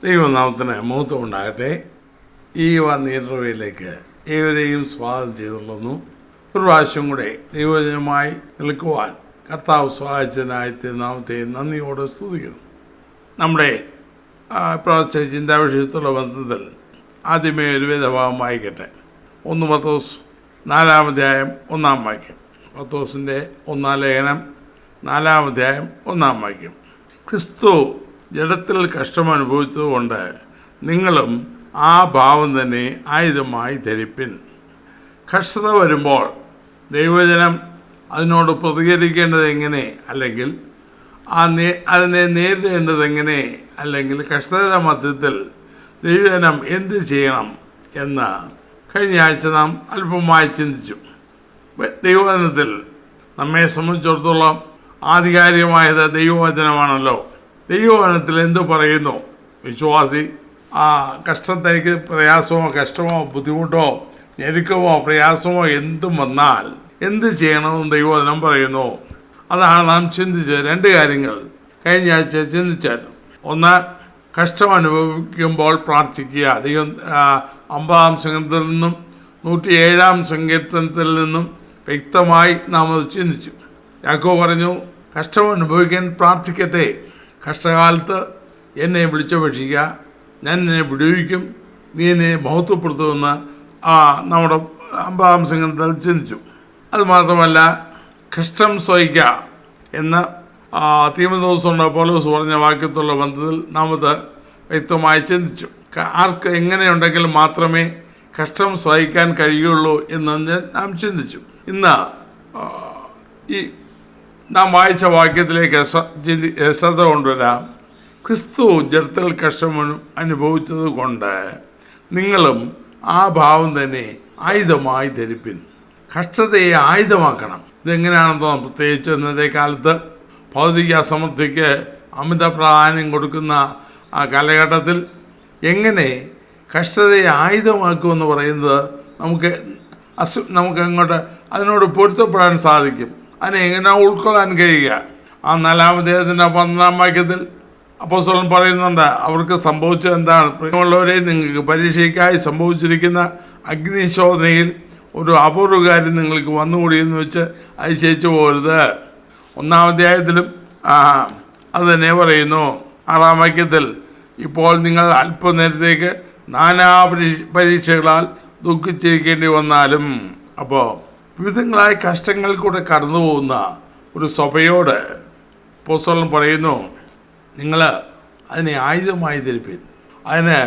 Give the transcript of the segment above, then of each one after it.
ദൈവനാമത്തിന് മഹത്വം ഉണ്ടാകട്ടെ. ഈ ഇന്റർവ്യൂയിലേക്ക് ഏവരെയും സ്വാഗതം ചെയ്തുകൊള്ളുന്നു. ഒരു പ്രാവശ്യം കൂടെ ദൈവജനമായി നിൽക്കുവാൻ കർത്താവ് സഹായിച്ചതിനായി നാമത്തെ നന്ദിയോടെ സ്തുതിക്കുന്നു. നമ്മുടെ പ്രാവശ്യ ചിന്താവിഷയത്തുള്ള ബന്ധത്തിൽ ആദ്യമേ ഒരു വേദഭാഗം വായിക്കട്ടെ. 1 പത്രോസ് 4-ാം അധ്യായം 1-ാം വാക്യം. പത്രോസിൻ്റെ 1-ാം ലേഖനം 4-ാം അധ്യായം 1-ാം വാക്യം. ക്രിസ്തു ജഡത്തിൽ കഷ്ടമനുഭവിച്ചതുകൊണ്ട് നിങ്ങളും ആ ഭാവം തന്നെ ആയുധമായി ധരിപ്പിൻ. കഷ്ടത വരുമ്പോൾ ദൈവജനം അതിനോട് പ്രതികരിക്കേണ്ടത് എങ്ങനെ, അല്ലെങ്കിൽ അതിനെ നേരിടേണ്ടത് എങ്ങനെ, അല്ലെങ്കിൽ കഷ്ടതയുടെ മധ്യത്തിൽ ദൈവജനം എന്ത് ചെയ്യണം എന്ന് കഴിഞ്ഞ ആഴ്ച നാം അല്പമായി ചിന്തിച്ചു. ദൈവവചനത്തിൽ നമ്മെ സംബന്ധിച്ചിടത്തോളം ആധികാരികമായത് ദൈവവചനമാണല്ലോ. ദൈവവചനത്തിൽ എന്തു പറയുന്നു? വിശ്വാസി കഷ്ടത്തേക്ക് പ്രയാസമോ കഷ്ടമോ ബുദ്ധിമുട്ടോ ഞെരുക്കമോ പ്രയാസമോ എന്തും വന്നാൽ എന്ത് ചെയ്യണമെന്ന് ദൈവവചനം പറയുന്നു. അതാണ് നാം ചിന്തിച്ചത്. 2 കാര്യങ്ങൾ കഴിഞ്ഞ ആഴ്ച ചിന്തിച്ചായിരുന്നു. ഒന്ന്, കഷ്ടം അനുഭവിക്കുമ്പോൾ പ്രാർത്ഥിക്കുക. ദൈവം 50-ാം സങ്കീർത്തനത്തിൽ നിന്നും 107-ാം സങ്കീർത്തനത്തിൽ നിന്നും വ്യക്തമായി നാം അത് ചിന്തിച്ചു. യാക്കോബ് പറഞ്ഞു, കഷ്ടം അനുഭവിക്കാൻ പ്രാർത്ഥിക്കട്ടെ. കഷ്ടകാലത്ത് എന്നെ വിളിച്ചപേക്ഷിക്കുക, ഞാൻ എന്നെ വിടുവിക്കും, നീ എന്നെ മഹത്വപ്പെടുത്തുമെന്ന് നമ്മുടെ 50-ാം സങ്കീർത്തനത്തിൽ ചിന്തിച്ചു. അതുമാത്രമല്ല, കഷ്ടം സഹിക്കുക എന്ന തീമോഥെയോസിനോട് പൗലോസ് പറഞ്ഞ വാക്യത്തുള്ള ബന്ധത്തിൽ നാം അത് വ്യക്തമായി ചിന്തിച്ചു. ആർക്ക് എങ്ങനെയുണ്ടെങ്കിലും മാത്രമേ കഷ്ടം സഹിക്കാൻ കഴിയുള്ളൂ എന്ന് നാം ചിന്തിച്ചു. ഇന്ന് ഈ നാം വായിച്ച വാക്യത്തിലേക്ക് ശ്രദ്ധ കൊണ്ടുവരാം. ക്രിസ്തു ജഡത്തിൽ കഷ്ടം അനുഭവിച്ചത് കൊണ്ട് നിങ്ങളും ആ ഭാവം തന്നെ ആയുധമായി ധരിപ്പിൻ. കഷ്ടതയെ ആയുധമാക്കണം. ഇതെങ്ങനെയാണെന്നോ, പ്രത്യേകിച്ച് ഇന്നത്തെ കാലത്ത് ഭൗതിക സമൃദ്ധിക്ക് അമിത പ്രാധാന്യം കൊടുക്കുന്ന ആ കാലഘട്ടത്തിൽ എങ്ങനെ കഷ്ടതയെ ആയുധമാക്കുമെന്ന് പറയുന്നത് നമുക്ക് അങ്ങോട്ട് അതിനോട് പൊരുത്തപ്പെടാൻ സാധിക്കും. അതിനെ എങ്ങനെ ഉൾക്കൊള്ളാൻ കഴിയുക? ആ 4-ാം അധ്യായത്തിൻ്റെ 12-ാം വാക്യത്തിൽ അപ്പോസ്തലൻ പറയുന്നുണ്ട്, അവർക്ക് സംഭവിച്ചത് എന്താണ്? പ്രിയമുള്ളവരെ, നിങ്ങൾക്ക് പരീക്ഷയ്ക്കായി സംഭവിച്ചിരിക്കുന്ന അഗ്നിശോധനയിൽ ഒരു അപൂർവകാര്യം നിങ്ങൾക്ക് വന്നുകൂടിയെന്ന് വെച്ച് അതിശയിച്ചു പോകരുത്. 1-ാം അധ്യായത്തിലും അത് തന്നെ പറയുന്നു. 6-ാം വാക്യത്തിൽ, ഇപ്പോൾ നിങ്ങൾ അല്പനേരത്തേക്ക് നാനാ പരീക്ഷകളാൽ ദുഃഖിച്ചിരിക്കേണ്ടി വന്നാലും. അപ്പോൾ വിവിധങ്ങളായ കഷ്ടങ്ങളിൽ കൂടെ കടന്നു പോകുന്ന ഒരു സഭയോട് അപ്പോസ്തലൻ പറയുന്നു, നിങ്ങൾ അതിനെ ആയുധമായി ധരിപ്പിൻ. അതിന്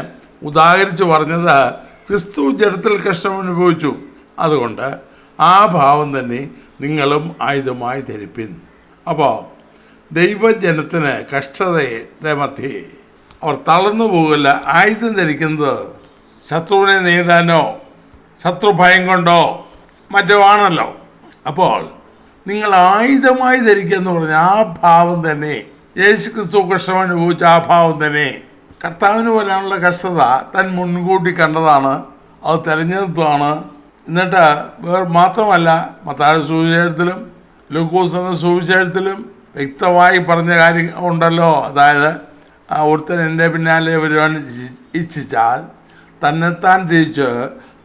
ഉദാഹരിച്ച് പറഞ്ഞത് ക്രിസ്തു ജഡത്തിൽ കഷ്ടം അനുഭവിച്ചു, അതുകൊണ്ട് ആ ഭാവം തന്നെ നിങ്ങളും ആയുധമായി ധരിപ്പിൻ. അപ്പോൾ ദൈവജനത്തിന് കഷ്ടതയുടെ മധ്യേ അവർ തളർന്നു പോകില്ല. ആയുധം ധരിക്കുന്നത് ശത്രുവിനെ നേരിടാനോ ശത്രുഭയം കൊണ്ടോ മറ്റോ ആണല്ലോ. അപ്പോൾ നിങ്ങൾ ആയുധമായി ധരിക്കുക എന്ന് പറഞ്ഞാൽ ആ ഭാവം തന്നെ, യേശു ക്രിസ്തു കഷ്ടം അനുഭവിച്ച ആ ഭാവം തന്നെ. കർത്താവിന് വരാനുള്ള കഷ്ടത താൻ മുൻകൂട്ടി കണ്ടതാണ്, അത് തിരഞ്ഞെടുത്തതാണ്. എന്നിട്ട് മാത്രമല്ല, മത്തായി സുവിശേഷത്തിലും ലൂക്കോസ് എന്ന സുവിശേഷത്തിലും വ്യക്തമായി പറഞ്ഞ കാര്യം ഉണ്ടല്ലോ. അതായത്, ഒരുത്തൻ എൻ്റെ പിന്നാലെ വരുവാൻ ഇച്ഛിച്ചാൽ തന്നെത്താൻ തിരിച്ച്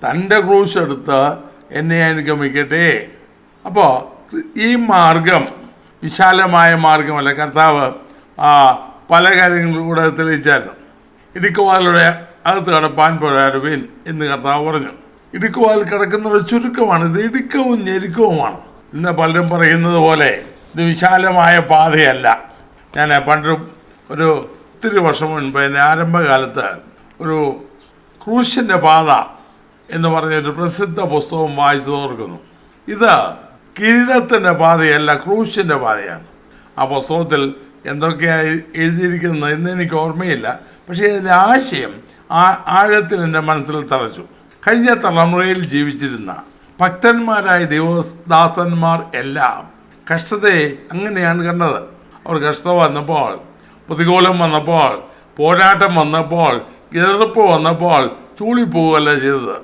തൻ്റെ ക്രൂശ് എടുത്ത് എന്നെ അനുഗമിക്കട്ടെ. അപ്പോൾ ഈ മാർഗം വിശാലമായ മാർഗമല്ല. കർത്താവ് പല കാര്യങ്ങളിലൂടെ തെളിയിച്ചായിരുന്നു. ഇടുക്കുവാലിലൂടെ അകത്ത് കടപ്പാൻ പോരാടുവിൻ എന്ന് കർത്താവ് പറഞ്ഞു. ഇടുക്കുവാൽ കിടക്കുന്നത് ചുരുക്കമാണ്. ഇത് ഇടുക്കവും ഞെരുക്കവുമാണ്. ഇന്ന് പലരും പറയുന്നത് പോലെ ഇത് വിശാലമായ പാതയല്ല. ഞാൻ പണ്ട് ഒത്തിരി വർഷം മുൻപ് എൻ്റെ ആരംഭകാലത്ത് ഒരു ക്രൂശിൻ്റെ പാത എന്ന് പറഞ്ഞൊരു പ്രസിദ്ധ പുസ്തകം വായിച്ചു ഓർക്കുന്നു. ഇത് കിരീടത്തിൻ്റെ പാതയല്ല, ക്രൂശിൻ്റെ പാതയാണ്. ആ പുസ്തകത്തിൽ എന്തൊക്കെയാണ് എഴുതിയിരിക്കുന്നത് എന്ന് എനിക്ക് ഓർമ്മയില്ല. പക്ഷേ ഇതിൻ്റെ ആശയം ആഴത്തിൽ എൻ്റെ മനസ്സിൽ തറച്ചു. കഴിഞ്ഞ തലമുറയിൽ ജീവിച്ചിരുന്ന ഭക്തന്മാരായ ദൈവദാസന്മാർ എല്ലാം കഷ്ടതയെ അങ്ങനെയാണ് കണ്ടത്. അവർ കഷ്ടത വന്നപ്പോൾ, പ്രതികൂലം വന്നപ്പോൾ, പോരാട്ടം വന്നപ്പോൾ, എതിർപ്പ് വന്നപ്പോൾ ചൂളിപ്പോവുകയല്ല ചെയ്തത്.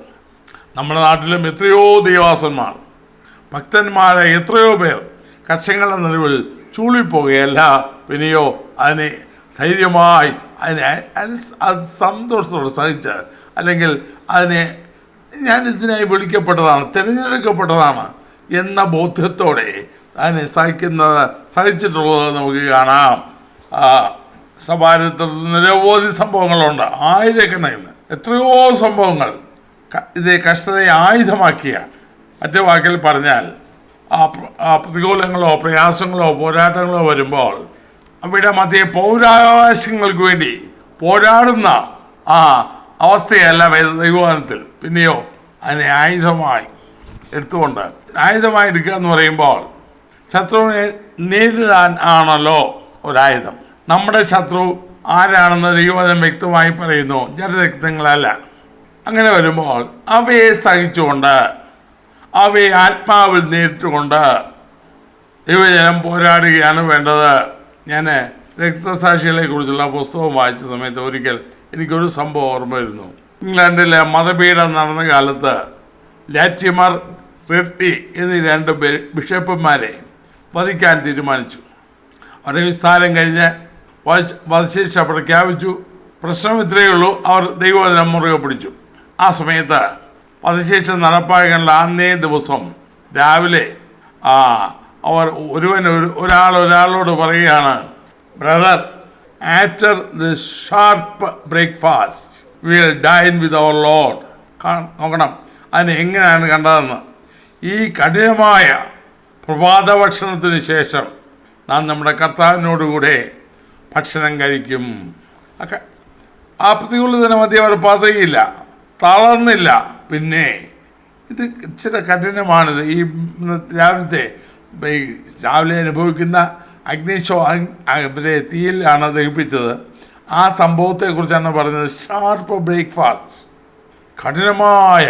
നമ്മുടെ നാട്ടിലും എത്രയോ ദൈവദാസന്മാർ, ഭക്തന്മാരായ എത്രയോ പേർ കഷ്ടങ്ങളുടെ നടുവിൽ ചൂളിപ്പോവുകയല്ല, പിന്നെയോ അതിനെ ധൈര്യമായി അത് സന്തോഷത്തോടെ സഹിച്ച്, അല്ലെങ്കിൽ അതിനെ ഞാൻ ഇതിനായി വിളിക്കപ്പെട്ടതാണ്, തിരഞ്ഞെടുക്കപ്പെട്ടതാണ് എന്ന ബോധ്യത്തോടെ അതിനെ സഹിച്ചിട്ടുള്ളത് നമുക്ക് കാണാം. സഭാചരിത്രത്തിൽ നിരവധി സംഭവങ്ങളുണ്ട്, ആയിരക്കണക്കിന്, എത്രയോ സംഭവങ്ങൾ ഇത് കഷ്ടതയെ ആയുധമാക്കിയ. മറ്റു വാക്കിൽ പറഞ്ഞാൽ പ്രതികൂലങ്ങളോ പ്രയാസങ്ങളോ പോരാട്ടങ്ങളോ വരുമ്പോൾ അവിടെ മധ്യേ പൗരാവകാശങ്ങൾക്ക് വേണ്ടി പോരാടുന്ന അവസ്ഥയല്ല ദൈവവചനത്തിൽ. പിന്നെയോ അതിനെ ആയുധമായി എടുത്തുകൊണ്ട്, ആയുധമായി എടുക്കുക എന്ന് പറയുമ്പോൾ ശത്രുവിനെ നേരിടാൻ ആണല്ലോ ഒരായുധം. നമ്മുടെ ശത്രു ആരാണെന്ന് ദൈവവചനം വ്യക്തമായി പറയുന്നു, ജഡരക്തങ്ങളല്ല. അങ്ങനെ വരുമ്പോൾ അവയെ സഹിച്ചുകൊണ്ട്, അവയെ ആത്മാവിൽ നേരിട്ടുകൊണ്ട് ദൈവജനം പോരാടുകയാണ് വേണ്ടത്. ഞാൻ രക്തസാക്ഷികളെ കുറിച്ചുള്ള പുസ്തകം വായിച്ച സമയത്ത് ഒരിക്കൽ എനിക്കൊരു സംഭവം ഓർമ്മ വരുന്നു. ഇംഗ്ലണ്ടിലെ മതപീഠം നടന്ന കാലത്ത് ലാറ്റിമർ, റെഡ്ഡി എന്നീ 2 ബിഷപ്പന്മാരെ വധിക്കാൻ തീരുമാനിച്ചു. അവരെ വിസ്താരം കഴിഞ്ഞ് വധശിക്ഷ പ്രഖ്യാപിച്ചു. പ്രശ്നം ഇത്രയേ ഉള്ളൂ, അവർ ദൈവവചനം മുറുകെ പിടിച്ചു. ആ സമയത്ത് വധശിക്ഷ നടപ്പാക്കേണ്ട അന്നേ ദിവസം രാവിലെ അവർ ഒരാളോട് പറയുകയാണ്, brother, after the sharp breakfast will dine with our Lord. നോക്കണം അതിന് എങ്ങനെയാണ് കണ്ടതെന്ന്. ഈ കഠിനമായ പ്രഭാത ഭക്ഷണത്തിന് ശേഷം നാം നമ്മുടെ കർത്താവിനോടുകൂടെ ഭക്ഷണം കഴിക്കും. ആ പ്രതികൂലത്തിന് മധ്യം അവർ പതയില്ല, തളർന്നില്ല. പിന്നെ ഇത് ഇച്ചിരി കഠിനമാണിത്. ഈ രാവിലെ അനുഭവിക്കുന്ന തീയിലാണ് ദഹിപ്പിച്ചത്. ആ സംഭവത്തെക്കുറിച്ചാണ് പറഞ്ഞത്. ഷാർപ്പ് ബ്രേക്ക്ഫാസ്റ്റ്, കഠിനമായ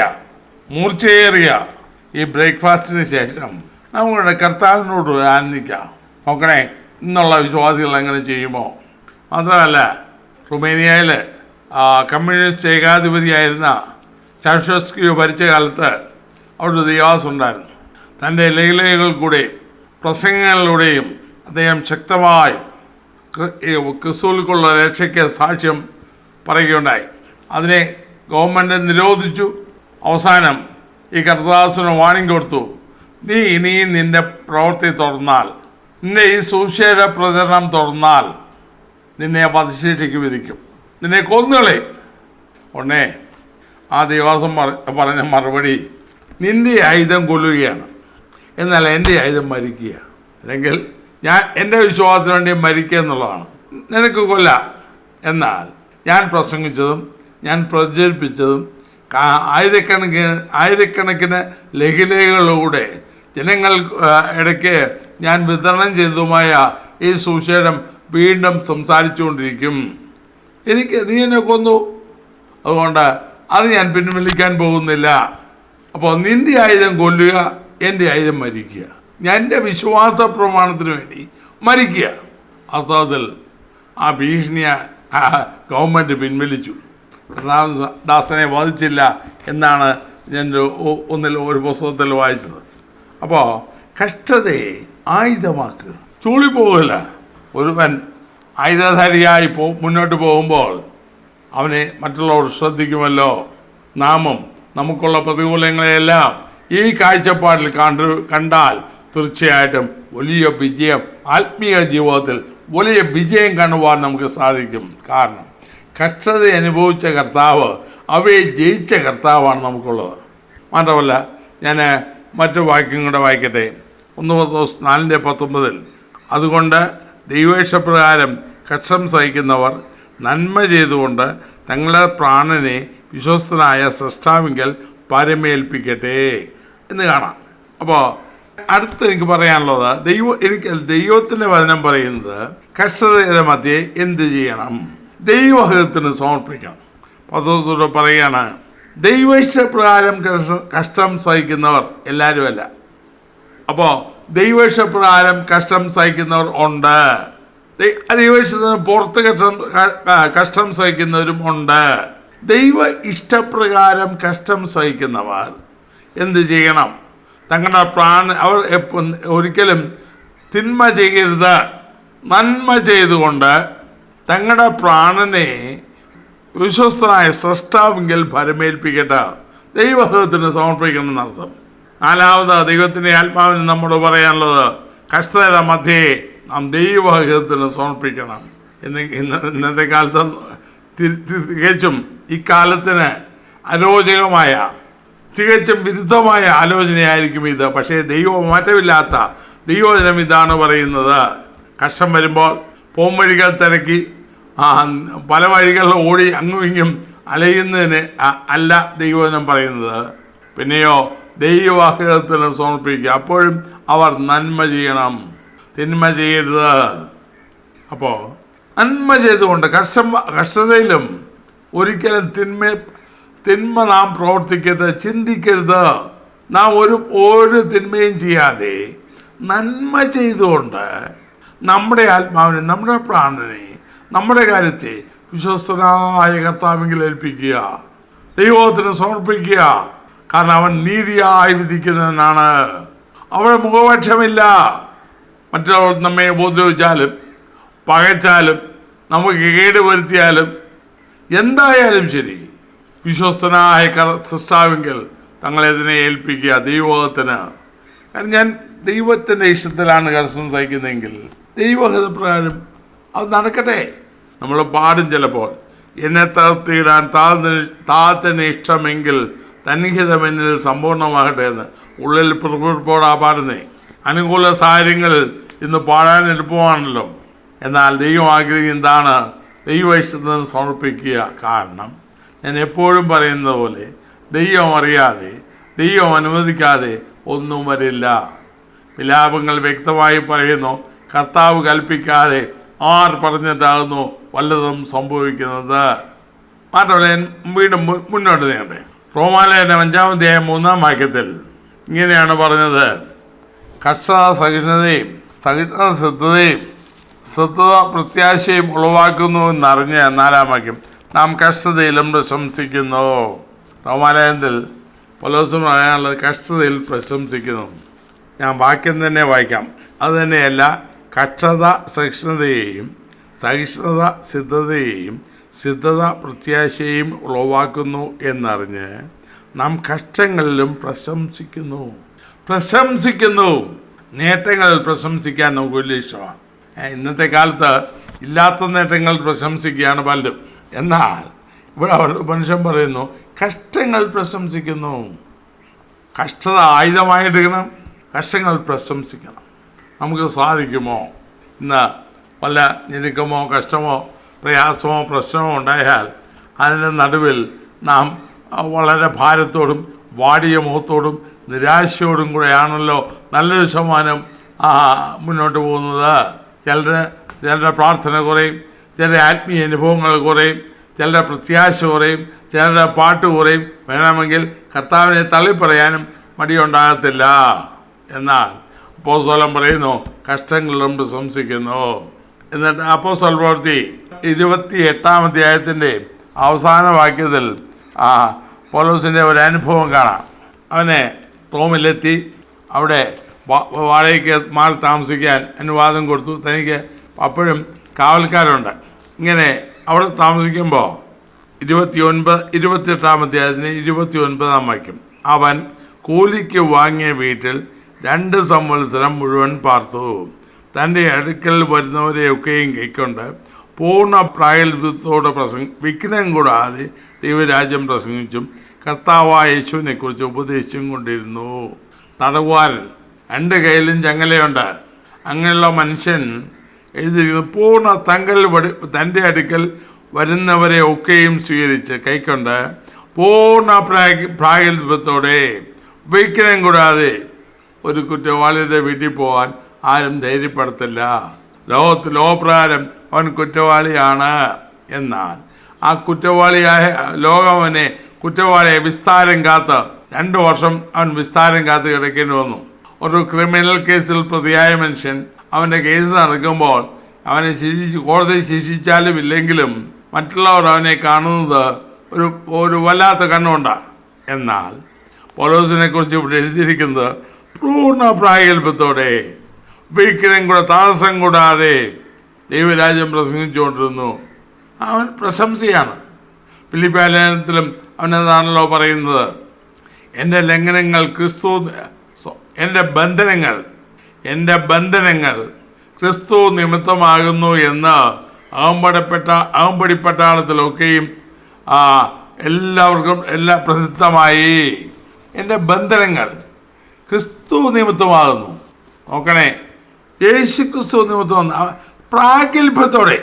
മൂർച്ചയേറിയ ഈ ബ്രേക്ക്ഫാസ്റ്റിന് ശേഷം നമ്മളുടെ കർത്താവിനോട് ആനന്ദിക്കാം. നോക്കണേ, ഇന്നുള്ള വിശ്വാസികൾ എങ്ങനെ ചെയ്യുമോ. മാത്രമല്ല, റുമേനിയയിൽ കമ്മ്യൂണിസ്റ്റ് ഏകാധിപതിയായിരുന്ന ചാഷസ്കിയോ ഭരിച്ച കാലത്ത് അവിടെ ഒരു ദേവാസം ഉണ്ടായിരുന്നു. തൻ്റെ ലേഖനകൾ കൂടെ പ്രസംഗങ്ങളിലൂടെയും അദ്ദേഹം ശക്തമായി ക്രിസ്തുവിലുള്ള രക്ഷയ്ക്ക് സാക്ഷ്യം പറയുകയുണ്ടായി. അതിനെ ഗവൺമെൻറ് നിരോധിച്ചു. അവസാനം ഈ കർത്തദാസന് വാണിംഗ് കൊടുത്തു, നീ ഇനിയും നിൻ്റെ പ്രവൃത്തി തുടർന്നാൽ, നിൻ്റെ ഈ സുവിശേഷ പ്രചരണം തുടർന്നാൽ നിന്നെ വധശിക്ഷയ്ക്ക് വിധിക്കും, നിന്നെ കൊന്നുകളെ. ഉടനെ ആ ദേവാസം പറഞ്ഞ മറുപടി, നിൻ്റെ ആയുധം കൊല്ലുകയാണ്, എന്നാൽ എൻ്റെ ആയുധം മരിക്കുക. അല്ലെങ്കിൽ ഞാൻ എൻ്റെ വിശ്വാസത്തിന് വേണ്ടി മരിക്കുക എന്നുള്ളതാണ്. നിനക്ക് കൊല്ലാം, എന്നാൽ ഞാൻ പ്രസംഗിച്ചതും ഞാൻ പ്രചരിപ്പിച്ചതും ആയിരക്കണക്കിന് ലഘുലേഖകളിലൂടെ ജനങ്ങൾ ഇടയ്ക്ക് ഞാൻ വിതരണം ചെയ്തതുമായ ഈ സുവിശേഷം വീണ്ടും സംസാരിച്ചുകൊണ്ടിരിക്കും. നീ എന്നെ കൊന്നു, അതുകൊണ്ട് അത് ഞാൻ പിൻവലിക്കാൻ പോകുന്നില്ല. അപ്പോൾ നിൻ്റെ ആയുധം കൊല്ലുക, എൻ്റെ ആയുധം മരിക്കുക. ഞാൻ എൻ്റെ വിശ്വാസ പ്രമാണത്തിന് വേണ്ടി മരിക്കുക. വാസ്തവത്തിൽ ആ ഭീഷണിയെ ഗവൺമെൻറ് പിൻവലിച്ചു. ദാസനെ വധിച്ചില്ല എന്നാണ് ഞാൻ ഒരു പുസ്തകത്തിൽ വായിച്ചത്. അപ്പോൾ കഷ്ടതയെ ആയുധമാക്കുക, ചൂളിപ്പോകില്ല. ഒരുവൻ ആയുധധാരിയായി മുന്നോട്ട് പോകുമ്പോൾ അവനെ മറ്റുള്ളവർ ശ്രദ്ധിക്കുമല്ലോ. നാമും നമുക്കുള്ള പ്രതികൂലങ്ങളെയെല്ലാം ഈ കാഴ്ചപ്പാടിൽ കണ്ടാൽ തീർച്ചയായിട്ടും വലിയ വിജയം, ആത്മീയ ജീവിതത്തിൽ വലിയ വിജയം കാണുവാൻ നമുക്ക് സാധിക്കും. കാരണം കഷ്ടത അനുഭവിച്ച കർത്താവ്, അവയെ ജയിച്ച കർത്താവാണ് നമുക്കുള്ളത്. മാത്രമല്ല, ഞാൻ മറ്റു വാക്യം കൂടെ വായിക്കട്ടെ. 1 Petrus 4:19. അതുകൊണ്ട് ദൈവേഷ്ടപ്രകാരം കഷ്ടം സഹിക്കുന്നവർ നന്മ ചെയ്തുകൊണ്ട് തങ്ങളുടെ പ്രാണനെ വിശ്വസ്തനായ സ്രഷ്ടാവിങ്കൽ പരമേൽപ്പിക്കട്ടെ എന്ന് കാണാം. അപ്പോൾ അടുത്ത് എനിക്ക് പറയാനുള്ളത്, ദൈവത്തിൻ്റെ വചനം പറയുന്നത് കഷ്ടതയുടെ മധ്യേ എന്ത് ചെയ്യണം? ദൈവഹിതത്തിന് സമർപ്പിക്കണം. പത്രോസ് പറയുകയാണ്, ദൈവേഷ്ടപ്രകാരം കഷ്ടം സഹിക്കുന്നവർ എല്ലാവരുമല്ല. അപ്പോൾ ദൈവേഷ്ടപ്രകാരം കഷ്ടം സഹിക്കുന്നവർ ഉണ്ട്, ദൈവേഷ്ടത്തിന് പുറത്ത് കഷ്ടം സഹിക്കുന്നവരും ഉണ്ട്. ദൈവ ഇഷ്ടപ്രകാരം കഷ്ടം സഹിക്കുന്നവർ എന്ത് ചെയ്യണം? തങ്ങളുടെ അവർ ഒരിക്കലും തിന്മ ചെയ്യരുത്, നന്മ ചെയ്തുകൊണ്ട് തങ്ങളുടെ പ്രാണനെ വിശ്വസ്തനായ സൃഷ്ടാവെങ്കിൽ ഭരമേൽപ്പിക്കട്ടെ, ദൈവത്തിന് സമർപ്പിക്കണം എന്നർത്ഥം. നാലാമത്, ദൈവത്തിൻ്റെ ആത്മാവിന് നമ്മോട് പറയാനുള്ളത് കഷ്ടതയുടെ മധ്യേ നാം ദൈവഹിതത്തിന് സമർപ്പിക്കണം. ഇന്നത്തെ കാലത്ത് തികച്ചും ഇക്കാലത്തിന് അരോചകമായ, തികച്ചും വിരുദ്ധമായ ആലോചനയായിരിക്കും ഇത്. പക്ഷേ മാറ്റമില്ലാത്ത ദൈവവചനം ഇതാണ് പറയുന്നത്. കഷ്ടം വരുമ്പോൾ പോംവഴികൾ തിരക്കി പല വഴികളിൽ ഓടി അങ്ങും ഇങ്ങും അലയുന്നതിന് അല്ല ദൈവവചനം പറയുന്നത്. പിന്നെയോ ദൈവഹിതത്തിന് സമർപ്പിക്കുക. അപ്പോഴും അവർ നന്മ ചെയ്യണം, തിന്മ ചെയ്യരുത്. അപ്പോൾ നന്മ ചെയ്തുകൊണ്ട് കഷ്ടതയിലും ഒരിക്കലും തിന്മ നാം പ്രവർത്തിക്കരുത്, ചിന്തിക്കരുത്. നാം ഒരു തിന്മയും ചെയ്യാതെ നന്മ ചെയ്തുകൊണ്ട് നമ്മുടെ ആത്മാവിനെ, നമ്മുടെ പ്രാണനെ, നമ്മുടെ കാര്യത്തെ വിശ്വസ്തനായ കർത്താവിങ്കിൽ ഏൽപ്പിക്കുക, ദൈവത്തിന് സമർപ്പിക്കുക. കാരണം അവൻ നീതിയായി വിധിക്കുന്നവനാണ്. അവിടെ മുഖപക്ഷമില്ല. മറ്റുള്ളവർ നമ്മെ ഉപദ്രവിച്ചാലും പകച്ചാലും നമുക്ക് കേടുവരുത്തിയാലും എന്തായാലും ശരി, വിശ്വസ്തനായ സൃഷ്ടാവെങ്കിൽ തങ്ങളതിനെ ഏൽപ്പിക്കുക ദൈവത്തിന്. കാരണം ഞാൻ ദൈവത്തിൻ്റെ ഇഷ്ടത്തിലാണ് കർശനം സഹിക്കുന്നതെങ്കിൽ ദൈവഹിതപ്രകാരം അത് നടക്കട്ടെ. നമ്മൾ പാടും ചിലപ്പോൾ, എന്നെ തളർത്തിയിടാൻ താത്തിന് ഇഷ്ടമെങ്കിൽ തന്നിഹിതം എന്നിൽ സമ്പൂർണ്ണമാകട്ടെ എന്ന്. ഉള്ളിൽ പ്രകൃതിപ്പോടാ പാടുന്നേ. അനുകൂല സാഹചര്യങ്ങളിൽ ഇന്ന് പാടാൻ എളുപ്പമാണല്ലോ. എന്നാൽ ദൈവം ആഗ്രഹിക്കുന്നത് എന്താണ്? ദൈവ ഇഷ്ടത്തിന് സമർപ്പിക്കുക. കാരണം ഞാൻ എപ്പോഴും പറയുന്നത് പോലെ ദൈവം അറിയാതെ, ദൈവം അനുവദിക്കാതെ ഒന്നും വരില്ല. വിലാപങ്ങൾ വ്യക്തമായി പറയുന്നു, കർത്താവ് കൽപ്പിക്കാതെ ആർ പറഞ്ഞിട്ടാകുന്നു വല്ലതും സംഭവിക്കുന്നത്. മാത്രമല്ല, വീണ്ടും മുന്നോട്ട് നീങ്ങട്ടെ. റോമാലേഖനം 5-ാം അധ്യായം 3-ാം വാക്യത്തിൽ ഇങ്ങനെയാണ് പറഞ്ഞത്, കർഷക സഹിഷ്ണുതയും ശ്രദ്ധതയും പ്രത്യാശയും ഉളവാക്കുന്നു എന്നറിഞ്ഞ് 4-ാം വാക്യം നാം കഷ്ടതയിലും പ്രശംസിക്കുന്നു. റോമാലയത്തിൽ പൗലോസ് പറയാനുള്ളത് കഷ്ടതയിൽ പ്രശംസിക്കുന്നു. ഞാൻ വാക്യം തന്നെ വായിക്കാം. അതുതന്നെയല്ല, കഷ്ടത സഹിഷ്ണുതയെയും, സഹിഷ്ണുത സിദ്ധതയെയും, സിദ്ധത പ്രത്യാശയും ഉളവാക്കുന്നു എന്നറിഞ്ഞ് നാം കഷ്ടങ്ങളിലും പ്രശംസിക്കുന്നു. നേട്ടങ്ങളിൽ പ്രശംസിക്കാൻ നമുക്ക് വലിയ ഇഷ്ടമാണ്. ഇന്നത്തെ കാലത്ത് ഇല്ലാത്ത നേട്ടങ്ങൾ പ്രശംസിക്കുകയാണ് പലരും. എന്നാൽ ഇവിടെ മനുഷ്യൻ പറയുന്നു കഷ്ടങ്ങൾ പ്രശംസിക്കുന്നു. കഷ്ടത ആയുധമായിടുക്കണം, കഷ്ടങ്ങൾ പ്രശംസിക്കണം. നമുക്ക് സാധിക്കുമോ? ഇന്ന് വല്ല ഞെരുക്കമോ കഷ്ടമോ പ്രയാസമോ പ്രശ്നമോ ഉണ്ടായാൽ അതിൻ്റെ നടുവിൽ നാം വളരെ ഭാരത്തോടും വാടിയ മുഖത്തോടും നിരാശയോടും കൂടെയാണല്ലോ നല്ലൊരു ശതമാനം മുന്നോട്ട് പോകുന്നത്. ചിലരുടെ പ്രാർത്ഥന കുറയും, ചിലരുടെ ആത്മീയ അനുഭവങ്ങൾ കുറയും, ചിലരുടെ പ്രത്യാശ കുറയും, ചിലരുടെ പാട്ട് കുറയും. വേണമെങ്കിൽ കർത്താവിനെ തള്ളിപ്പറയാനും മടിയുണ്ടാകത്തില്ല. എന്നാൽ അപ്പോസ്തലൻ പറയുന്നു കഷ്ടങ്ങളിലും പ്രശംസിക്കുന്നു. എന്നിട്ട് അപ്പോസ്തല പ്രവൃത്തി 28-ാം അധ്യായത്തിൻ്റെ അവസാന വാക്യത്തിൽ പൗലോസിൻ്റെ ഒരു അനുഭവം കാണാം. അവനെ റോമിലെത്തി അവിടെ വാടകയ്ക്ക് മാറി താമസിക്കാൻ അനുവാദം കൊടുത്തു. തനിക്ക് അപ്പോഴും കാവൽക്കാരുണ്ട്. ഇങ്ങനെ അവിടെ താമസിക്കുമ്പോൾ 28-ാം അധ്യായത്തിന് 29-ാം വാക്യം അവൻ കൂലിക്ക് വാങ്ങിയ വീട്ടിൽ 2 സംവത്സരം മുഴുവൻ പാർത്തു. തൻ്റെ അടുക്കൽ വരുന്നവരെയൊക്കെയും കൈക്കൊണ്ട് പൂർണ്ണ പ്രാഗൽഭ്യത്തോടെ വിഘ്നം കൂടാതെ ദൈവരാജ്യം പ്രസംഗിച്ചും കർത്താവായ യേശുവിനെ കുറിച്ച് ഉപദേശിച്ചും കൊണ്ടിരുന്നു. തടവുകാരൻ 2 കൈയിലും ചങ്ങലയുണ്ട്. അങ്ങനെയുള്ള മനുഷ്യൻ എഴുതിയിരിക്കുന്നത് പൂർണ്ണ തൻ്റെ അടുക്കൽ വരുന്നവരെ ഒക്കെയും സ്വീകരിച്ച് കൈക്കൊണ്ട് പൂർണ്ണ പ്രാഗൽഭ്യത്തോടെ വിഘ്നം കൂടാതെ ഒരു കുറ്റവാളിയുടെ വീട്ടിൽ പോകാൻ ആരും ധൈര്യപ്പെടുത്തില്ല. ലോകപ്രകാരം അവൻ കുറ്റവാളിയാണ്. എന്നാൽ ആ കുറ്റവാളിയെ വിസ്താരം കാത്ത് 2 വർഷം അവൻ വിസ്താരം കാത്ത് കിടക്കേണ്ടി വന്നു. ഒരു ക്രിമിനൽ കേസിൽ പ്രതിയായ മനുഷ്യൻ അവൻ്റെ കേസ് നടക്കുമ്പോൾ അവനെ കോടതി ശിക്ഷിച്ചാലും ഇല്ലെങ്കിലും മറ്റുള്ളവർ അവനെ കാണുന്നത് ഒരു വല്ലാത്ത കണ്ണുകൊണ്ടാണ്. എന്നാൽ പൗലോസിനെ കുറിച്ച് ഇവിടെ എഴുതിയിരിക്കുന്നത് പൂർണ്ണ പ്രാഗൽഭ്യത്തോടെ വിഘ്നം കൂടെ തടസ്സം കൂടാതെ ദൈവരാജ്യം പ്രസംഗിച്ചുകൊണ്ടിരുന്നു. അവൻ പ്രശംസയാണ്. ഫിലിപ്പിയ ലേഖനത്തിലും അവനെന്താണല്ലോ പറയുന്നത്, എൻ്റെ ലംഘനങ്ങൾ എൻ്റെ ബന്ധനങ്ങൾ ക്രിസ്തു നിമിത്തമാകുന്നു എന്ന് അകമ്പടി പട്ടാളത്തിലൊക്കെയും എല്ലാവർക്കും പ്രസിദ്ധമായി. എൻ്റെ ബന്ധനങ്ങൾ ക്രിസ്തു നിമിത്തമാകുന്നു. നോക്കണേ, യേശു ക്രിസ്തു നിമിത്തം പ്രാഗൽഭ്യത്തോടെ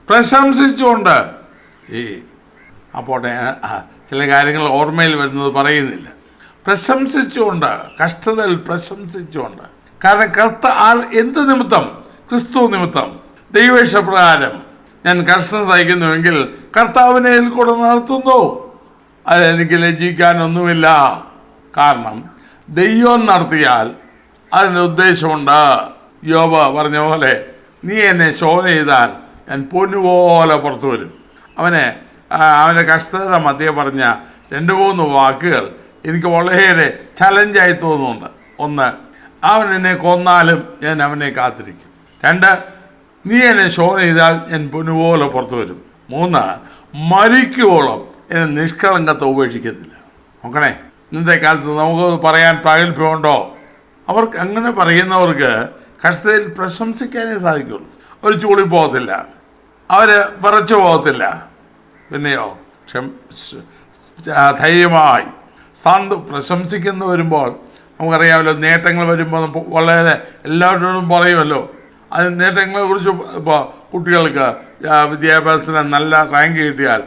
പ്രശംസിച്ചുകൊണ്ട് അപ്പോൾ ചില കാര്യങ്ങൾ ഓർമ്മയിൽ വരുന്നത് പറയുന്നില്ല. പ്രശംസിച്ചുകൊണ്ട്, കഷ്ടതയിൽ പ്രശംസിച്ചുകൊണ്ട്. കാരണം എന്ത് നിമിത്തം? ക്രിസ്തു നിമിത്തം. ദൈവേഷ്ടപ്രകാരം ഞാൻ കഷ്ടം സഹിക്കുന്നുവെങ്കിൽ കർത്താവിനെ കൂടെ നടത്തുന്നു. അതെനിക്ക് ലജ്ജിക്കാനൊന്നുമില്ല. കാരണം ദൈവം നടത്തിയാൽ അതിന് ഉദ്ദേശമുണ്ട്. യോബ് പറഞ്ഞ പോലെ, നീ എന്നെ ശോധന ചെയ്താൽ ഞാൻ പൊന്നുപോലെ പുറത്തു വരും. അവൻ്റെ കഷ്ടതയുടെ മധ്യേ പറഞ്ഞ 2-3 വാക്കുകൾ എനിക്ക് വളരെ ചലഞ്ചായി തോന്നുന്നുണ്ട്. 1, അവൻ എന്നെ കൊന്നാലും ഞാൻ അവനെ കാത്തിരിക്കും. 2, നീ എന്നെ ശോധന ചെയ്താൽ ഞാൻ പൊന്നുപോലെ പുറത്തു വരും. 3, മരിക്കുവോളം എന്നെ നിഷ്കളങ്കത്തെ ഉപേക്ഷിക്കത്തില്ല. നോക്കണേ, ഇന്നത്തെ കാലത്ത് നമുക്ക് പറയാൻ പ്രാഗൽഭ്യമുണ്ടോ? അവർക്ക് അങ്ങനെ പറയുന്നവർക്ക് കഷ്ടതയിൽ പ്രശംസിക്കാനേ സാധിക്കുള്ളൂ. അവർ ചൂളി പോകത്തില്ല, അവർ വിറച്ചു പോകത്തില്ല. പിന്നെയോ ധൈര്യമായി പ്രശംസിക്കുന്നു വരുമ്പോൾ നമുക്കറിയാമല്ലോ, നേട്ടങ്ങൾ വരുമ്പോൾ വളരെ എല്ലാവരോടും പറയുമല്ലോ. അത് നേട്ടങ്ങളെക്കുറിച്ച് ഇപ്പോൾ കുട്ടികൾക്ക് വിദ്യാഭ്യാസത്തിന് നല്ല റാങ്ക് കിട്ടിയാൽ,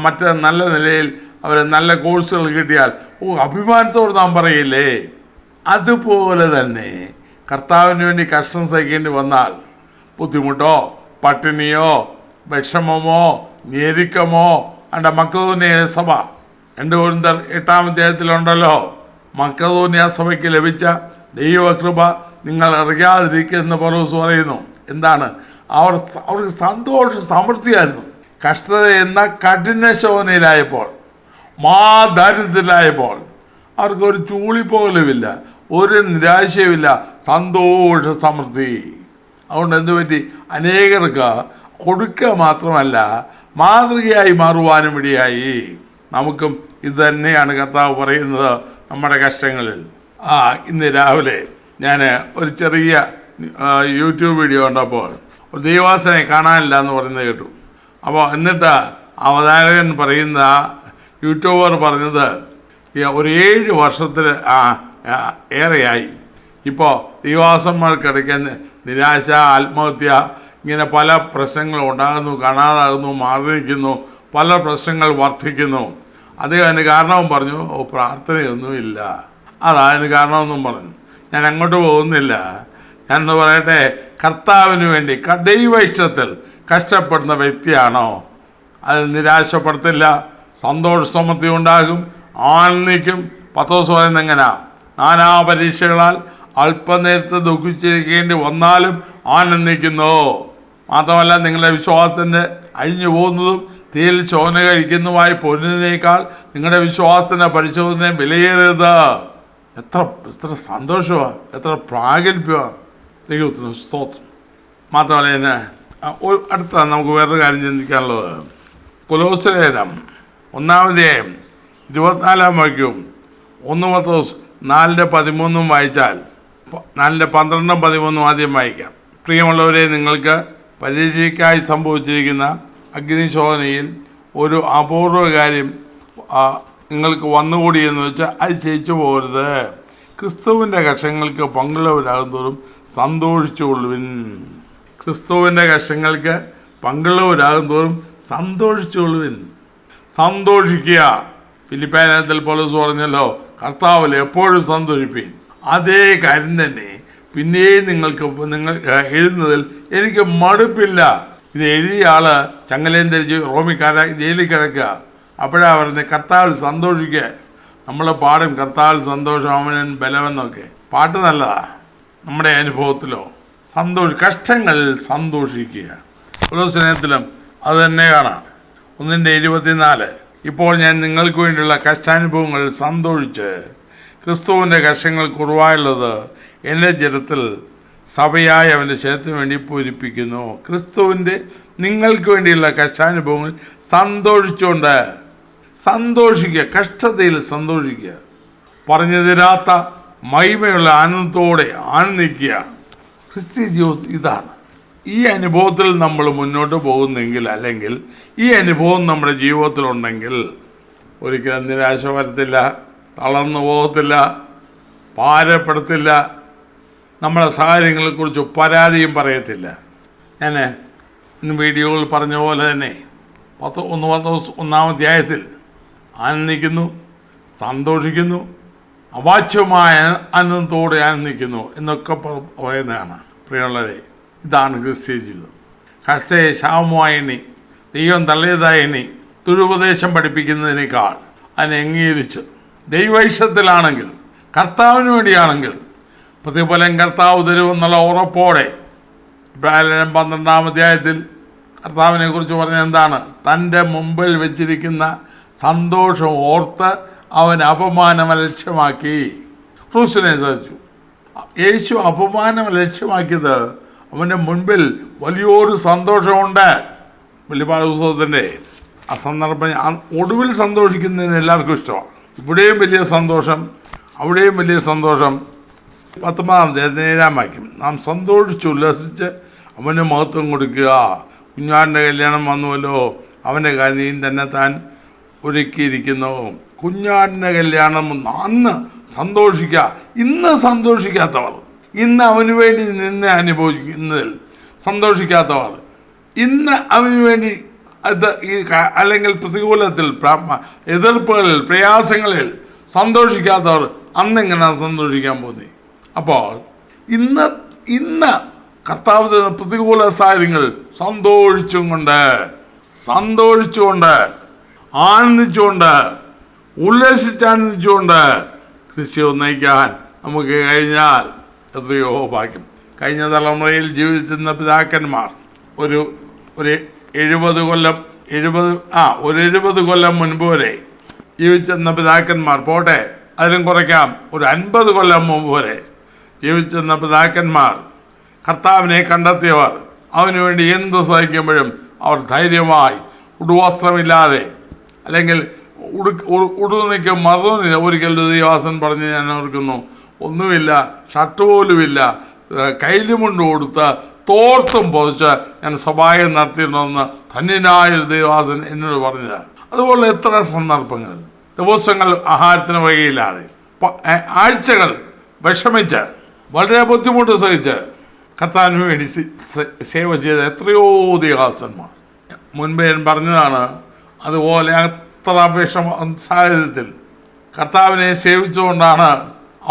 മറ്റ് നല്ല നിലയിൽ അവർ നല്ല കോഴ്സുകൾ കിട്ടിയാൽ അഭിമാനത്തോട് നാം പറയില്ലേ? അതുപോലെ തന്നെ കർത്താവിന് വേണ്ടി കഷ്ടം സഹിക്കേണ്ടി വന്നാൽ, ബുദ്ധിമുട്ടോ പട്ടിണിയോ വിഷമമോ ഞെരുക്കമോ, മക്കതോന്യ സഭ 2 കൊരിന്ത്യർ 8-ാം അധ്യായത്തിലുണ്ടല്ലോ, മക്കതോന്യ സഭയ്ക്ക് ലഭിച്ച ദൈവകൃപ നിങ്ങൾ അറിയാതിരിക്കുമെന്ന് പൗലോസ് പറയുന്നു. എന്താണ്? അവർക്ക് സമൃദ്ധിയായിരുന്നു. കഷ്ടത എന്ന കഠിന ശോധനയിലായപ്പോൾ, ദാരിദ്ര്യത്തിലായപ്പോൾ അവർക്കൊരു ചൂളിപ്പോലുമില്ല, ഒരു നിരാശയുമില്ല, സന്തോഷ സമൃദ്ധി. അതുകൊണ്ട് എന്തു പറ്റി? അനേകർക്ക് കൊടുക്കുക മാത്രമല്ല, മാതൃകയായി മാറുവാനും ഇടയായി. നമുക്കും ഇത് തന്നെയാണ് കർത്താവ് പറയുന്നത് നമ്മുടെ കഷ്ടങ്ങളിൽ. ഇന്ന് രാവിലെ ഞാൻ ഒരു ചെറിയ യൂട്യൂബ് വീഡിയോ കണ്ടപ്പോൾ ഒരു ദൈവാസനെ കാണാനില്ല എന്ന് പറയുന്നത് കേട്ടു. അപ്പോൾ എന്നിട്ട് അവതാരകൻ പറയുന്ന യൂട്യൂബർ പറഞ്ഞത്, ഒരു 7 വർഷത്തിന് ഏറെയായി ഇപ്പോൾ ദൈവാസന്മാർക്കിടയ്ക്ക് നിരാശ, ആത്മഹത്യ, ഇങ്ങനെ പല പ്രശ്നങ്ങളും ഉണ്ടാകുന്നു, കാണാതാകുന്നു, മാറി നിൽക്കുന്നു, പല പ്രശ്നങ്ങൾ വർദ്ധിക്കുന്നു. അദ്ദേഹം അതിന് കാരണവും പറഞ്ഞു, പ്രാർത്ഥനയൊന്നുമില്ല, അതിന് കാരണമെന്നും പറഞ്ഞു. ഞാൻ അങ്ങോട്ട് പോകുന്നില്ല. ഞാനെന്ന് പറയട്ടെ, കർത്താവിന് വേണ്ടി ദൈവ ഇഷ്ടത്തിൽ കഷ്ടപ്പെടുന്ന വ്യക്തിയാണോ, അത് നിരാശപ്പെടുത്തില്ല, സന്തോഷ സമൃദ്ധി ഉണ്ടാകും, ആനന്ദിക്കും. പത്രോസ് പറയുന്നത് എങ്ങനെയാ? നാനാ പരീക്ഷകളാൽ അല്പനേരത്തെ ദുഃഖിച്ചിരിക്കേണ്ടി വന്നാലും ആനന്ദിക്കുന്നു. മാത്രമല്ല, നിങ്ങളുടെ വിശ്വാസത്തിൻ്റെ അഴിഞ്ഞു പോകുന്നതും തീയിൽ ശോധന കഴിക്കുന്നതുമായ പൊന്നിനേക്കാൾ നിങ്ങളുടെ വിശ്വാസത്തിൻ്റെ പരിശോധന വിലയേറിയത്. എത്ര സന്തോഷമാണ്, എത്ര പ്രാഗൽഭ്യമാണ്. ദൈവത്തിന് സ്തോത്രം. മാത്രമല്ല, അടുത്ത നമുക്ക് വേറൊരു കാര്യം ചിന്തിക്കാനുള്ളത്, കൊലോസ്യ ലേഖനം 1-ാം അധ്യായം 24-ാം വാക്യവും 1 പത്രോസ് 4:13 വായിച്ചാൽ, 4:12-13 ആദ്യം വായിക്കാം. പ്രിയമുള്ളവരെ, നിങ്ങൾക്ക് പരീക്ഷയ്ക്കായി സംഭവിച്ചിരിക്കുന്ന അഗ്നിശോധനയിൽ ഒരു അപൂർവ കാര്യം നിങ്ങൾക്ക് വന്നുകൂടിയെന്ന് വെച്ചാൽ അത് ക്ഷയിച്ചു പോകരുത്. ക്രിസ്തുവിൻ്റെ കഷ്ടങ്ങൾക്ക് പങ്കുള്ളവരാകുന്നതോറും സന്തോഷിച്ചുകൊള്ളുവിൻ. ക്രിസ്തുവിൻ്റെ കഷ്ടങ്ങൾക്ക് പങ്കുള്ളവരാകുന്നതോറും സന്തോഷിച്ചുകൊള്ളുവിൻ. സന്തോഷിക്കുക. ഫിലിപ്പിയ ലേഖനത്തിൽ പൗലോസ് പറഞ്ഞല്ലോ, കർത്താവിൽ എപ്പോഴും സന്തോഷിപ്പീൻ. അതേ കാര്യം തന്നെ പിന്നെയും നിങ്ങൾ എഴുതുന്നതിൽ എനിക്ക് മടുപ്പില്ല. ഇത് എഴുതിയ ആള് ചങ്ങലയും ധരിച്ച് റോമിക്കാര ജയിലിൽ കിടക്കുക. അപ്പോഴാണ് പറഞ്ഞത്, കർത്താവിൽ സന്തോഷിക്കുക. നമ്മൾ പാടും, കർത്താവിൽ സന്തോഷം അവനൻ ബലമെന്നൊക്കെ. പാട്ട് നല്ലതാണ്. നമ്മുടെ അനുഭവത്തിലോ കഷ്ടങ്ങളിൽ സന്തോഷിക്കുക. ഓരോ സ്നേഹത്തിലും അത് തന്നെ കാണാം. 1:24 ഇപ്പോൾ ഞാൻ നിങ്ങൾക്ക് വേണ്ടിയുള്ള സഭയായ അവൻ്റെ ശരീരത്തിന് വേണ്ടി പൂരിപ്പിക്കുന്നു. ക്രിസ്തുവിൻ്റെ നിങ്ങൾക്ക് വേണ്ടിയുള്ള കഷ്ടാനുഭവങ്ങൾ സന്തോഷിക്കുക, കഷ്ടതയിൽ സന്തോഷിക്കുക, പറഞ്ഞു തരാത്ത മഹിമയുള്ള ആനന്ദത്തോടെ ആനന്ദിക്കുക. ക്രിസ്തീയ ജീവിതം ഇതാണ്. ഈ അനുഭവത്തിൽ നമ്മൾ മുന്നോട്ട് പോകുന്നെങ്കിൽ, അല്ലെങ്കിൽ ഈ അനുഭവം നമ്മുടെ ജീവിതത്തിലുണ്ടെങ്കിൽ ഒരിക്കലും നിരാശ വരത്തില്ല, തളർന്നു പോകത്തില്ല, ഭാരപ്പെടുത്തില്ല, നമ്മളെ സാഹചര്യങ്ങളെക്കുറിച്ച് പരാതിയും പറയത്തില്ല. ഞാൻ ഇന്ന് വീഡിയോയിൽ പറഞ്ഞ പോലെ തന്നെ 1 അധ്യായത്തിൽ ആനന്ദിക്കുന്നു, സന്തോഷിക്കുന്നു, അവാച്യമായ ആനന്ദത്തോടെ ആനന്ദിക്കുന്നു എന്നൊക്കെ പറയുന്നതാണ്. പ്രിയമുള്ളവരെ, ഇതാണ് ക്രിസ്തീയ ജീവിതം. കഷ്ടയെ ശാപമായി എണ്ണി, ദൈവം തള്ളിയതായി എണ്ണി, ദുരുപദേശം പഠിപ്പിക്കുന്നതിനേക്കാൾ അതിനെ അംഗീകരിച്ച് ദൈവൈഷത്തിലാണെങ്കിൽ, കർത്താവിന് വേണ്ടിയാണെങ്കിൽ പ്രതിഫലം കർത്താവ് തരുമെന്നുള്ള ഉറപ്പോടെ, 12 അധ്യായത്തിൽ കർത്താവിനെ കുറിച്ച് പറഞ്ഞ എന്താണ്? തൻ്റെ മുമ്പിൽ വെച്ചിരിക്കുന്ന സന്തോഷം ഓർത്ത് അവൻ അപമാനം ലക്ഷ്യമാക്കി ക്രൂശിനെ സഹിച്ചു. യേശു അപമാനം ലക്ഷ്യമാക്കിയത് അവൻ്റെ മുൻപിൽ വലിയൊരു സന്തോഷമുണ്ട്. വെളിപ്പാട് പുസ്തകത്തിൻ്റെ ആ സന്ദർഭം ഒടുവിൽ സന്തോഷിക്കുന്നതിന് എല്ലാവർക്കും ഇഷ്ടമാണ്. ഇവിടെയും വലിയ സന്തോഷം, അവിടെയും വലിയ സന്തോഷം. 19 വാക്യം, നാം സന്തോഷിച്ച് ഉല്ലസിച്ച് അവന് മഹത്വം കൊടുക്കുക. കുഞ്ഞാടിൻ്റെ കല്യാണം വന്നുവല്ലോ, അവൻ്റെ കാര്യം തന്നെ താൻ ഒരുക്കിയിരിക്കുന്നു. കുഞ്ഞാടിൻ്റെ കല്യാണം അന്ന് സന്തോഷിക്കുക. ഇന്ന് സന്തോഷിക്കാത്തവർ, ഇന്ന് അവന് വേണ്ടി നിന്ന് അനുഭവിക്കുന്നതിൽ സന്തോഷിക്കാത്തവർ, ഇന്ന് അവന് വേണ്ടി അല്ലെങ്കിൽ പ്രതികൂലത്തിൽ, എതിർപ്പുകളിൽ, പ്രയാസങ്ങളിൽ സന്തോഷിക്കാത്തവർ അന്നെങ്ങനെ സന്തോഷിക്കാൻ പോകുന്നത്? അപ്പോൾ ഇന്ന് കർത്താവ് തരുന്ന പ്രതികൂല സാഹചര്യങ്ങൾ സന്തോഷിച്ചുകൊണ്ട്, ആനന്ദിച്ചുകൊണ്ട്, ഉല്ലസിച്ചാനന്ദിച്ചുകൊണ്ട് ക്രിസ്തു നയിക്കാൻ നമുക്ക് കഴിഞ്ഞാൽ എത്രയോ ഭാഗ്യം. കഴിഞ്ഞ തലമുറയിൽ ജീവിച്ചിരുന്ന പിതാക്കന്മാർ ഒരു 70 കൊല്ലം മുൻപ് വരെ ജീവിച്ചിരുന്ന പിതാക്കന്മാർ പോട്ടെ, അതിലും കുറയ്ക്കാം, ഒരു 50 കൊല്ലം മുമ്പ് വരെ ജീവിച്ചിരുന്ന പിതാക്കന്മാർ, കർത്താവിനെ കണ്ടെത്തിയവർ, അവനുവേണ്ടി എന്ത് സഹിക്കുമ്പോഴും അവർ ധൈര്യമായി ഉടുവസ്ത്രമില്ലാതെ, അല്ലെങ്കിൽ ഉടുനിക്ക് മറുന്നില്ല. ഒരിക്കൽ ദൈവദാസൻ പറഞ്ഞ് ഞാൻ ഓർക്കുന്നു, ഒന്നുമില്ല, ഷർട്ട് പോലുമില്ല, കയ്യിലുമുണ്ട് കൊടുത്ത് തോർത്തും പൊതിച്ച് ഞാൻ സഭായം നടത്തിയിരുന്നെന്ന് ധന്യനായൊരു ദൈവദാസൻ എന്നോട് പറഞ്ഞത്. അതുപോലെ എത്ര സന്ദർഭങ്ങൾ, ദിവസങ്ങൾ ആഹാരത്തിന് വകയില്ലാതെ, ആഴ്ചകൾ വിഷമിച്ച്, വളരെ ബുദ്ധിമുട്ട് സഹിച്ച് കർത്താവിന് വേണ്ടി സേവ ചെയ്ത എത്രയോ ദൈവദാസന്മാർ. മുൻപേ ഞാൻ പറഞ്ഞതാണ്. അതുപോലെ അത്ര സാഹചര്യത്തിൽ കർത്താവിനെ സേവിച്ചുകൊണ്ടാണ്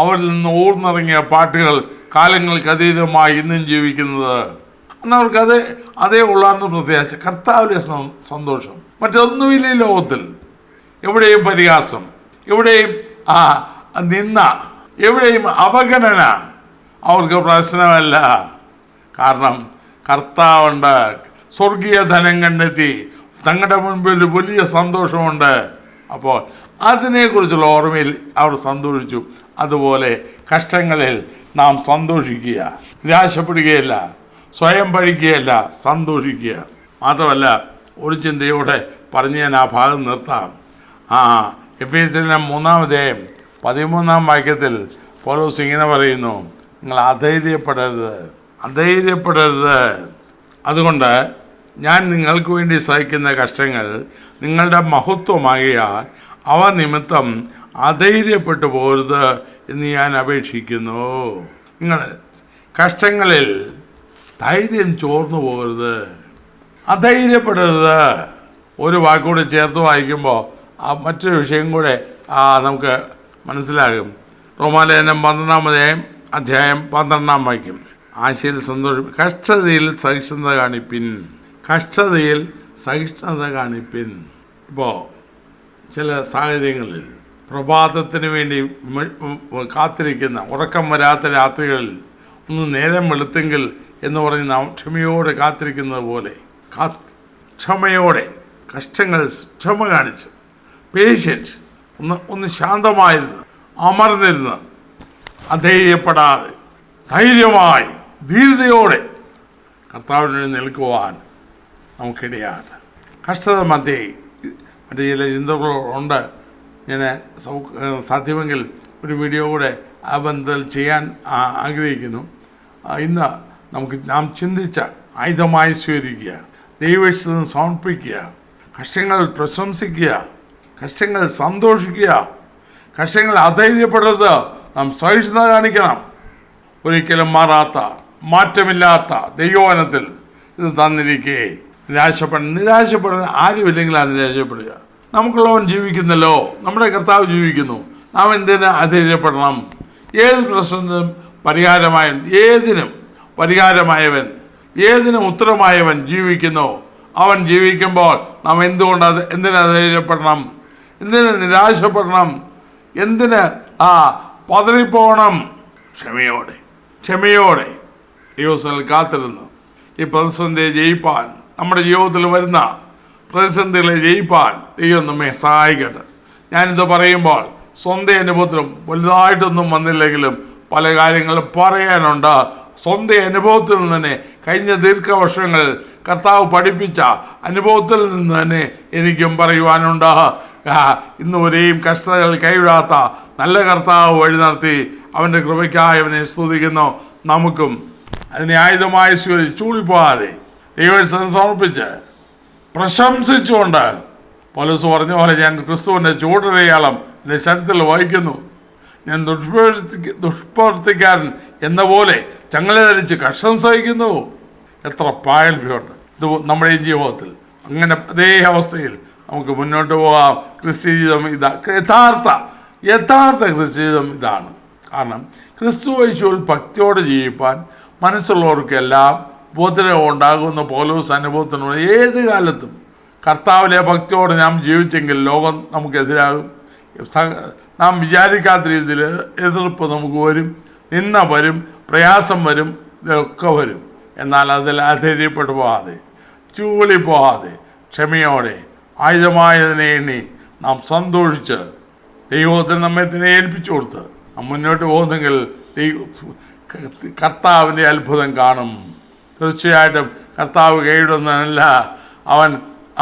അവരിൽ നിന്ന് ഊർന്നിറങ്ങിയ പാട്ടുകൾ കാലങ്ങൾക്ക് അതീതമായി ഇന്നും ജീവിക്കുന്നത്. എന്നവർക്ക് അതേ ഉള്ളാന്ന് പ്രത്യാശ, കർത്താവിലെ സന്തോഷം. മറ്റൊന്നുമില്ല ഈ ലോകത്തിൽ. എവിടെയും പരിഹാസം, എവിടെയും നിന്ന, എവിടെയും അവഗണന അവർക്ക് പ്രശ്നമല്ല. കാരണം കർത്താവുണ്ട്. സ്വർഗീയ ധനം കണ്ടെത്തി തങ്ങളുടെ മുൻപിൽ വലിയ സന്തോഷമുണ്ട്. അപ്പോൾ അതിനെക്കുറിച്ചുള്ള ഓർമ്മയിൽ അവർ സന്തോഷിച്ചു. അതുപോലെ കഷ്ടങ്ങളിൽ നാം സന്തോഷിക്കുക, നിരാശപ്പെടുകയല്ല, സ്വയം പഴിക്കുകയല്ല, സന്തോഷിക്കുക. മാത്രമല്ല, ഒരു ചിന്തയോടെ പറഞ്ഞ് ഞാൻ ആ ഭാഗം നിർത്താം. എഫേസ്യരുടെ 3 അധ്യായം 13 വാക്യത്തിൽ പൗലോസ് ഇങ്ങനെ പറയുന്നു, നിങ്ങൾ അധൈര്യപ്പെടരുത്. അതുകൊണ്ട് ഞാൻ നിങ്ങൾക്ക് വേണ്ടി സഹിക്കുന്ന കഷ്ടങ്ങൾ നിങ്ങളുടെ മഹത്വമാകിയാൽ അവ നിമിത്തം അധൈര്യപ്പെട്ടു പോകരുത് എന്ന് ഞാൻ അപേക്ഷിക്കുന്നു. നിങ്ങൾ കഷ്ടങ്ങളിൽ ധൈര്യം ചോർന്നു പോകരുത്, അധൈര്യപ്പെടരുത്. ഒരു വാക്കുകൂടി ചേർത്ത് വായിക്കുമ്പോൾ മറ്റൊരു വിഷയം കൂടെ നമുക്ക് മനസ്സിലാകും. റോമാലേഖനം 12 അധ്യായം 12 വാക്യം, ആശയിൽ സന്തോഷം, കഷ്ടതയിൽ സഹിഷ്ണുത കാണിപ്പിൻ. ഇപ്പോൾ ചില സാഹചര്യങ്ങളിൽ പ്രഭാതത്തിന് വേണ്ടി കാത്തിരിക്കുന്ന, ഉറക്കം വരാത്ത രാത്രികളിൽ ഒന്ന് നേരം വെളുത്തെങ്കിൽ എന്ന് പറഞ്ഞ് നാം ക്ഷമയോടെ കാത്തിരിക്കുന്നത് പോലെ ക്ഷമയോടെ ക്ഷമ കാണിച്ച് പേഷ്യൻസ് ഒന്ന് ശാന്തമായിരുന്ന്, അമർന്നിരുന്ന്, അധൈര്യപ്പെടാതെ ധൈര്യമായി ധീരതയോടെ കർത്താവിന് വേണ്ടി നിൽക്കുവാൻ നമുക്കിടയാണ്. കഷ്ടത മധ്യേ മറ്റു ചില ചിന്തകളുണ്ട്. ഞാൻ സാധ്യമെങ്കിൽ ഒരു വീഡിയോ കൂടെ ആ ബന്ധത്തിൽ ചെയ്യാൻ ആഗ്രഹിക്കുന്നു. ഇന്ന് നാം ചിന്തിച്ച ആയുധമായി സ്വീകരിക്കുക, ദൈവത്തിന് സമർപ്പിക്കുക, കഷ്ടങ്ങൾ പ്രശംസിക്കുക, കഷ്ടങ്ങൾ സന്തോഷിക്കുക, കഷ്ടങ്ങൾ അധൈര്യപ്പെടരുത്, നാം സഹിഷ്ണുത കാണിക്കണം. ഒരിക്കലും മാറാത്ത മാറ്റമില്ലാത്ത ദൈവവചനത്തിൽ ഇത് തന്നിരിക്കേ നിരാശപ്പെടുന്ന ആരുമില്ലെങ്കിൽ അത് നിരാശപ്പെടുക. നമുക്കുള്ളവൻ ജീവിക്കുന്നല്ലോ, നമ്മുടെ കർത്താവ് ജീവിക്കുന്നു, നാം എന്തിന് അധൈര്യപ്പെടണം? ഏത് പ്രശ്നത്തിനും പരിഹാരമായവൻ ഏതിനും ഉത്തരമായവൻ ജീവിക്കുന്നു. അവൻ ജീവിക്കുമ്പോൾ നാം എന്തിന് അധൈര്യപ്പെടണം? എന്തിന് നിരാശപ്പെടണം? എന്തിന് പതറിപ്പോകണം? ക്ഷമയോടെ ദൈവസ്ഥനിൽ കാത്തിരുന്ന് ഈ പ്രതിസന്ധിയെ ജയിപ്പാൻ, നമ്മുടെ ജീവിതത്തിൽ വരുന്ന പ്രതിസന്ധികളെ ജയിപ്പാൻ ദൈവം നമ്മെ സഹായിക്കട്ടെ. ഞാനിത് പറയുമ്പോൾ സ്വന്തം അനുഭവത്തിലും വലുതായിട്ടൊന്നും വന്നില്ലെങ്കിലും പല കാര്യങ്ങളും പറയാനുണ്ട്. സ്വന്തം അനുഭവത്തിൽ നിന്ന് തന്നെ കഴിഞ്ഞ ദീർഘവർഷങ്ങൾ കർത്താവ് പഠിപ്പിച്ച അനുഭവത്തിൽ നിന്ന് തന്നെ എനിക്കും പറയുവാനുണ്ട്. ഇന്ന് ഒരേയും കഷ്ടതകൾ കൈവിടാത്ത നല്ല കർത്താവ് വഴി നടത്തി അവൻ്റെ കൃപയ്ക്കായി അവനെ സ്തുതിക്കുന്നു. നമുക്കും അതിനെ ആയുധമായി സ്വീകരിച്ച് ചൂളിപ്പോകാതെ ദൈവത്തിന് സമർപ്പിച്ച് പ്രശംസിച്ചുകൊണ്ട് പൗലോസ് പറഞ്ഞ പോലെ ഞാൻ ക്രിസ്തുവിൻ്റെ ചൂടരയാളം എൻ്റെ ശരീരത്തിൽ വഹിക്കുന്നു. ഞാൻ ദുഷ്പ്രവർത്തിക്കാരൻ എന്ന പോലെ ചങ്ങല ധരിച്ച് കഷ്ടം സഹിക്കുന്നു. എത്ര പ്രാഗൽഭ്യമുണ്ട് ഇത് നമ്മുടെ ഈ ജീവിതത്തിൽ. അങ്ങനെ അതേ അവസ്ഥയിൽ നമുക്ക് മുന്നോട്ട് പോകാം. ക്രിസ്ത്യ ജീവിതം യഥാർത്ഥ ക്രിസ്ത്യ ജീവിതം ഇതാണ്. കാരണം ക്രിസ്തു യേശുവിൽ ഭക്തിയോടെ ജീവിപ്പാൻ മനസ്സുള്ളവർക്കെല്ലാം ഉപദ്രവം ഉണ്ടാകുന്ന പൗലോസ് അനുഭവത്തിനുള്ള ഏത് കാലത്തും കർത്താവിലെ ഭക്തിയോടെ നാം ജീവിച്ചെങ്കിൽ ലോകം നമുക്കെതിരാകും. നാം വിചാരിക്കാത്ത രീതിയിൽ എതിർപ്പ് നമുക്ക് വരും, നിന്ന വരും, പ്രയാസം വരും, ഇതൊക്കെ വരും. എന്നാൽ അതിൽ അധൈര്യപ്പെട്ടു പോകാതെ, ചൂളിപ്പോകാതെ, ക്ഷമയോടെ ആയുധമായതിനെ എണ്ണി നാം സന്തോഷിച്ച് ദൈവത്തിന് നമ്മെ തന്നെ ഏൽപ്പിച്ചു കൊടുത്ത് നാം മുന്നോട്ട് പോകുന്നെങ്കിൽ കർത്താവിൻ്റെ അത്ഭുതം കാണും. തീർച്ചയായിട്ടും കർത്താവ് കൈവിടുന്നതല്ല.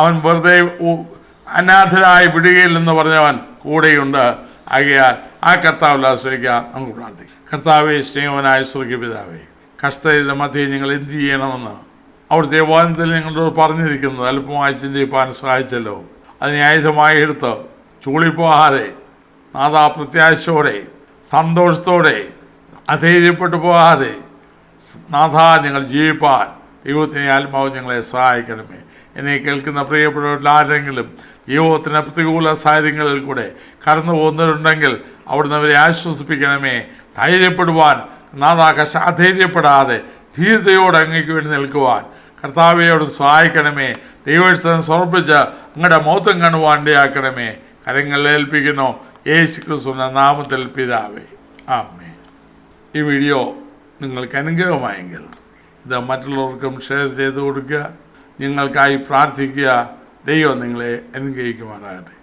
അവൻ വെറുതെ അനാഥരായി വിടുകയില്ലെന്ന് പറഞ്ഞവൻ കൂടെയുണ്ട്. ആകയാൽ ആ കർത്താവിൽ ആശ്രയിക്കാൻ നമുക്ക് പ്രാർത്ഥിക്കാം. കർത്താവെ, സ്നേഹവനായ സ്വർഗ്ഗപിതാവേ, കഷ്ടതയുടെ മധ്യേ നിങ്ങൾ എന്ത് ചെയ്യണമെന്ന് അവിടുത്തെ വചനത്തിൽ നിങ്ങളോട് പറഞ്ഞിരിക്കുന്നത് അല്പമായി ചിന്തിപ്പാൻ സഹായിച്ചല്ലോ. അതിനെ ആയുധമായി എടുത്ത് ചൂളിപ്പോകാതെ പ്രത്യാശയോടെ സന്തോഷത്തോടെ അധൈര്യപ്പെട്ടു പോകാതെ ഞങ്ങൾ ജീവിപ്പാൻ ദൈവത്തിൻ്റെ ആത്മാവ് ഞങ്ങളെ സഹായിക്കണമേ. എന്നെ കേൾക്കുന്ന പ്രിയപ്പെട്ടവരിൽ ആരെങ്കിലും ജീവിതത്തിന് പ്രതികൂല സാഹചര്യങ്ങളിൽ കൂടെ കടന്നു പോകുന്നവരുണ്ടെങ്കിൽ അവിടുന്ന് അവരെ ആശ്വസിപ്പിക്കണമേ. ധൈര്യപ്പെടുവാൻ അധൈര്യപ്പെടാതെ ധീരതയോടെ അങ്ങേക്ക് വേണ്ടി നിൽക്കുവാൻ കർത്താവയോട് സഹായിക്കണമേ. ദൈവസ്ഥലം സമർപ്പിച്ച് അങ്ങയുടെ മൗത്വം കാണുവാൻ ഇടയാക്കണമേ. കരങ്ങളിൽ ഏൽപ്പിക്കുന്നു യേശു ക്രിസ്തുവിന്റെ നാമത്തിൽ പിതാവേ, ആമേൻ. ഈ വീഡിയോ നിങ്ങൾക്ക് അനുഗ്രഹമായെങ്കിൽ ഇത് മറ്റുള്ളവർക്കും ഷെയർ ചെയ്ത് കൊടുക്കുക. നിങ്ങൾക്കായി പ്രാർത്ഥിക്കുക. ദൈവം നിങ്ങളെ അനുഗ്രഹിക്കുമാറാകട്ടെ.